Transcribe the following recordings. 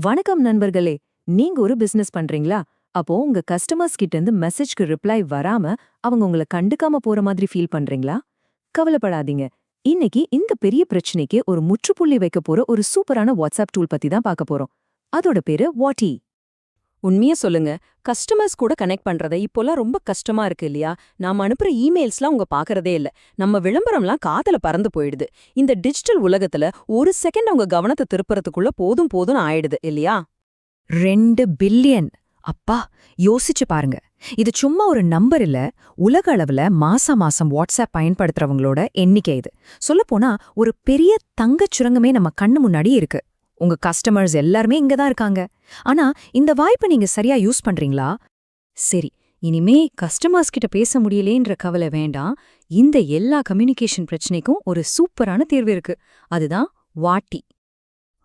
வணக்கம் நண்பர்களே. நீங்க ஒரு பிசினஸ் பண்றீங்களா? அப்போ உங்க கஸ்டமர்ஸ் கிட்ட இருந்து மெசேஜ்க்கு ரிப்ளை வராம அவங்க உங்கள கண்டுக்காம போற மாதிரி ஃபீல் பண்றீங்களா? கவலைப்படாதீங்க. இன்னைக்கு இந்த பெரிய பிரச்சனைக்கு ஒரு முற்றுப்புள்ளி வைக்க போற ஒரு சூப்பரான வாட்ஸ்அப் டூல் பத்தி தான் பார்க்க போறோம். அதோட பேரு வாட்டி. உண்மையா சொல்லுங்க. கஸ்டமர்ஸ் கூட கனெக்ட் பண்றத இப்போலாம் ரொம்ப கஷ்டமா இருக்கு இல்லையா? நாம அனுப்புற இமெயில்ஸ்லாம் அவங்க பாக்குறதே இல்ல. நம்ம விளம்பரம்லாம் காதுல பறந்து போயிடுது. இந்த டிஜிட்டல் உலகத்துல ஒரு செகண்ட் அவங்க கவனத்தை திருப்புறதுக்குள்ள போதும் போதும்னு ஆயிடுது இல்லையா? 2 பில்லியன். அப்பா, யோசிச்சு பாருங்க. இது சும்மா ஒரு நம்பர் இல்ல. உலக அளவுல மாசம் வாட்ஸ்அப் பயன்படுத்துறவங்களோட எண்ணிக்கை இது. சொல்லப்போனா ஒரு பெரிய தங்கச் சுரங்கமே நம்ம கண்ணு முன்னாடி இருக்கு. உங்க கஸ்டமர்ஸ் எல்லாருமே இங்க தான் இருக்காங்க. ஆனா இந்த வாய்ப்பை நீங்க சரியா யூஸ் பண்றீங்களா? சரி, இனிமே கஸ்டமர்ஸ் கிட்ட பேச முடியலேன்ற கவலை வேண்டாம். இந்த எல்லா கம்யூனிகேஷன் பிரச்சனைக்கும் ஒரு சூப்பரான தீர்வு இருக்கு. அதுதான் வாட்டி.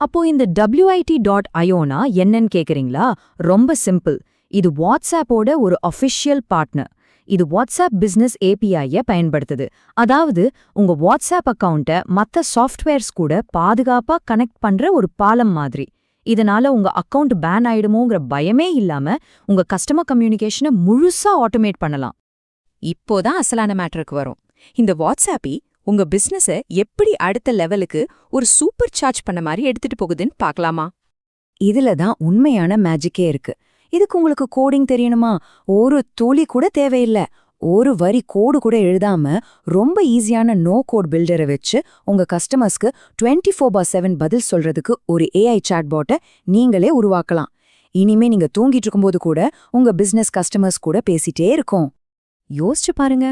அப்போ இந்த WIT.ioனா என்னன்னு கேக்குறீங்களா? ரொம்ப சிம்பிள். இது வாட்ஸ்அப்போட ஒரு அஃபிஷியல் பார்ட்னர். இது வாட்ஸ்அப் பிசினஸ் API-ய பயன்படுத்துது. அதாவது உங்க வாட்ஸ்அப் அக்கவுண்ட்டை மத்த சாஃப்ட்வேர்ஸ் கூட பாதுகாப்பா கனெக்ட் பண்ற ஒரு பாலம் மாதிரி. இதனால உங்க அக்கவுண்ட் பேன் ஆயிடுமோங்கிற பயமே இல்லாம உங்க கஸ்டமர் கம்யூனிகேஷனை முழுசா ஆட்டோமேட் பண்ணலாம். இப்போதான் அசலான மேட்டருக்கு வரும். இந்த வாட்ஸ்அப்பி உங்க பிசினஸ எப்படி அடுத்த லெவலுக்கு ஒரு சூப்பர் சார்ஜ் பண்ண மாதிரி எடுத்துட்டு போகுதுன்னு பார்க்கலாமா? இதுல தான் உண்மையான மேஜிக்கே இருக்கு. இதுக்கு உங்களுக்கு கோடிங் தெரியணுமா? ஒரு துளி கூட தேவையில்ல. ஒரு வரி கோடு கூட எழுதாம ரொம்ப ஈஸியான நோ கோட் பில்டரை வச்சு உங்க கஸ்டமர்ஸ்க்கு 24/7 பதில் சொல்றதுக்கு ஒரு AI சாட்பாட்டை நீங்களே உருவாக்கலாம். இனிமே நீங்க தூங்கிட்டு இருக்கும்போது கூட உங்க பிசினஸ் கஸ்டமர்ஸ் கூட பேசிட்டே இருக்கும். யோசிச்சு பாருங்க.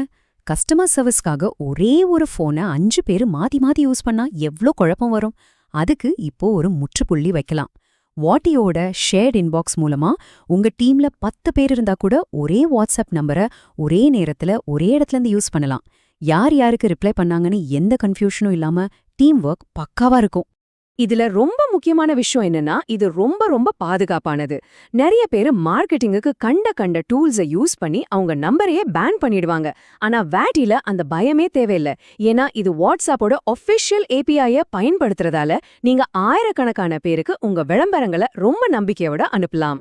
கஸ்டமர் சர்வீஸ்க்காக ஒரே ஒரு போனை 5 பேரு மாத்தி மாத்தி யூஸ் பண்ணா எவ்ளோ குழப்பம் வரும்? அதுக்கு இப்போ ஒரு முற்றுப்புள்ளி வைக்கலாம். வாட்டியோட ஷேர்ட் இன்பாக்ஸ் மூலமா உங்க டீம்ல 10 பேர் இருந்தா கூட ஒரே வாட்ஸ்அப் நம்பரை ஒரே நேரத்துல ஒரே இடத்துல இருந்து யூஸ் பண்ணலாம். யார் யாருக்கு ரிப்ளை பண்ணாங்கன்னு எந்த கன்ஃபியூஷனும் இல்லாம டீம் ஒர்க் பக்காவா இருக்கும். இதுல ரொம்ப முக்கியமான விஷயம் என்னன்னா, இது ரொம்ப ரொம்ப பாதுகாப்பானது. நிறைய பேரு மார்க்கெட்டிங்குக்கு கண்ட டூல்ஸை யூஸ் பண்ணி அவங்க நம்பரையே பேன் பண்ணிடுவாங்க. ஆனா வாட்டில அந்த பயமே தேவையில்ல. ஏன்னா இது வாட்ஸ்அப்போட ஒஃபிஷியல் API-ய பயன்படுத்துறதால நீங்க ஆயிரக்கணக்கான பேருக்கு உங்க விளம்பரங்களை ரொம்ப நம்பிக்கையோட அனுப்பலாம்.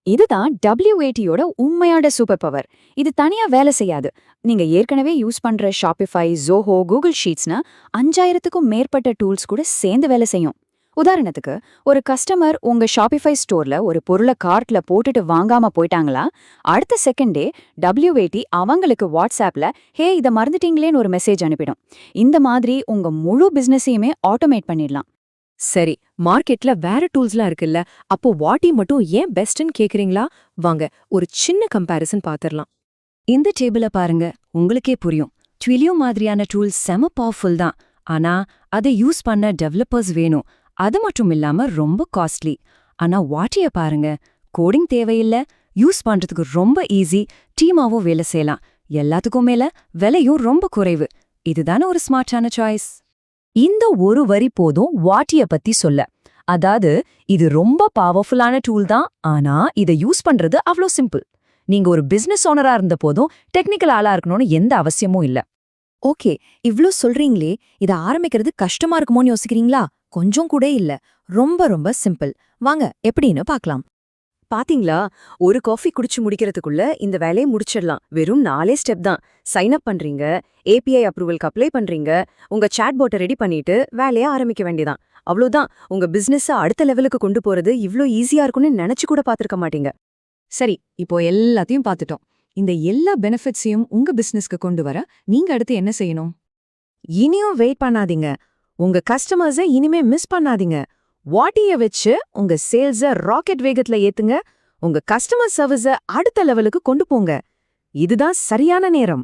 இதுதான் WAT-யோட உண்மையான சூப்பர் பவர். இது தனியா வேலை செய்யாது. நீங்க ஏற்கனவே யூஸ் பண்ற ஷாப்பிஃபை, ஜோஹோ, கூகுள் ஷீட்ஸ்னா 5000க்கும் மேற்பட்ட டூல்ஸ் கூட சேர்ந்து வேலை செய்யும். உதாரணத்துக்கு, ஒரு கஸ்டமர் உங்க ஷாப்பிஃபை ஸ்டோர்ல ஒரு பொருளை கார்ட்ல போட்டுட்டு வாங்காம போயிட்டாங்களா, அடுத்த செகண்டே WAT அவங்களுக்கு வாட்ஸ்அப்ல ஹே இதை மறந்துட்டீங்களேன்னு ஒரு மெசேஜ் அனுப்பிடும். இந்த மாதிரி உங்க முழு பிசினஸையுமே ஆட்டோமேட் பண்ணிடலாம். சரி, மார்க்கெட்ல வேற டூல்ஸ்லாம் இருக்குல்ல, அப்போ வாட்டி மட்டும் ஏன் பெஸ்ட்னு கேக்குறீங்களா? வாங்க ஒரு சின்ன கம்பேரிசன் பாத்திரலாம். இந்த டேபிள பாருங்க, உங்களுக்கே புரியும். ட்விலியோ மாதிரியான டூல்ஸ் செம பவர்ஃபுல் தான். ஆனா அதை யூஸ் பண்ண டெவலப்பர்ஸ் வேணும். அது மட்டும் இல்லாம ரொம்ப காஸ்ட்லி. ஆனா வாட்டிய பாருங்க, கோடிங் தேவையில்ல, யூஸ் பண்றதுக்கு ரொம்ப ஈஸி, டீமாவும் வேலை செய்யலாம். எல்லாத்துக்கும் மேல விலையும் ரொம்ப குறைவு. இதுதானே ஒரு ஸ்மார்ட்டான சாய்ஸ். இந்த ஒரு வரி போதும் வாட்டிய பத்தி சொல்ல. அதாவது இது ரொம்ப பவர்ஃபுல்லான டூல் தான், ஆனா இதை யூஸ் பண்றது அவ்ளோ சிம்பிள். நீங்க ஒரு பிசினஸ் ஓனரா இருந்த போதும் டெக்னிக்கல் ஆளா இருக்கணும்னு எந்த அவசியமும் இல்ல. ஓகே, இவ்ளோ சொல்றீங்களே, இதை ஆரம்பிக்கிறது கஷ்டமா இருக்குமோன்னு யோசிக்கிறீங்களா? கொஞ்சம் கூட இல்ல. ரொம்ப ரொம்ப சிம்பிள். வாங்க எப்படின்னு பார்க்கலாம். பாத்தீங்களா, ஒரு காஃபி குடிச்சு முடிக்கிறதுக்குள்ள இந்த வேலையை முடிச்சிடலாம். வெறும் 4 ஸ்டெப் தான். சைன் அப் பண்றீங்க, API அப்ரூவலுக்கு அப்ளை பண்றீங்க, உங்க சாட்பாட்டை ரெடி பண்ணிட்டு வேலையை ஆரம்பிக்க வேண்டியதான். அவ்வளவுதான். உங்க பிசினஸ அடுத்த லெவலுக்கு கொண்டு போறது இவ்ளோ ஈஸியா இருக்கும்னு நினைச்சு கூட பாத்திருக்க மாட்டீங்க. சரி, இப்போ எல்லாத்தையும் பார்த்துட்டோம். இந்த எல்லா பெனிஃபிட்ஸையும் உங்க பிசினஸ்க்கு கொண்டு வர நீங்க அடுத்து என்ன செய்யணும்? இனியும் வெயிட் பண்ணாதீங்க. உங்க கஸ்டமர்ஸை இனிமே மிஸ் பண்ணாதீங்க. வாட்டிய வச்சு உங்க சேல்ஸ ராக்கெட் வேகத்துல ஏத்துங்க. உங்க கஸ்டமர் சர்வீஸ அடுத்த லெவலுக்கு கொண்டு போங்க. இதுதான் சரியான நேரம்.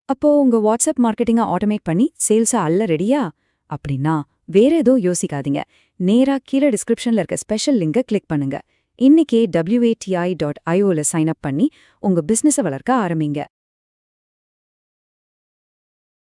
அப்போ உங்க வாட்ஸ்அப் மார்க்கெட்டிங்கை ஆட்டோமேட் பண்ணி சேல்ஸ அள்ள ரெடியா? அப்படின்னா வேற ஏதோ யோசிக்காதீங்க. நேரா கீழே டிஸ்கிரிப்ஷன்ல இருக்க ஸ்பெஷல் லிங்கை கிளிக் பண்ணுங்க. இன்னைக்கே WATI.ioல சைன் அப் பண்ணி உங்க பிசினஸை வளர்க்க ஆரம்பிங்க.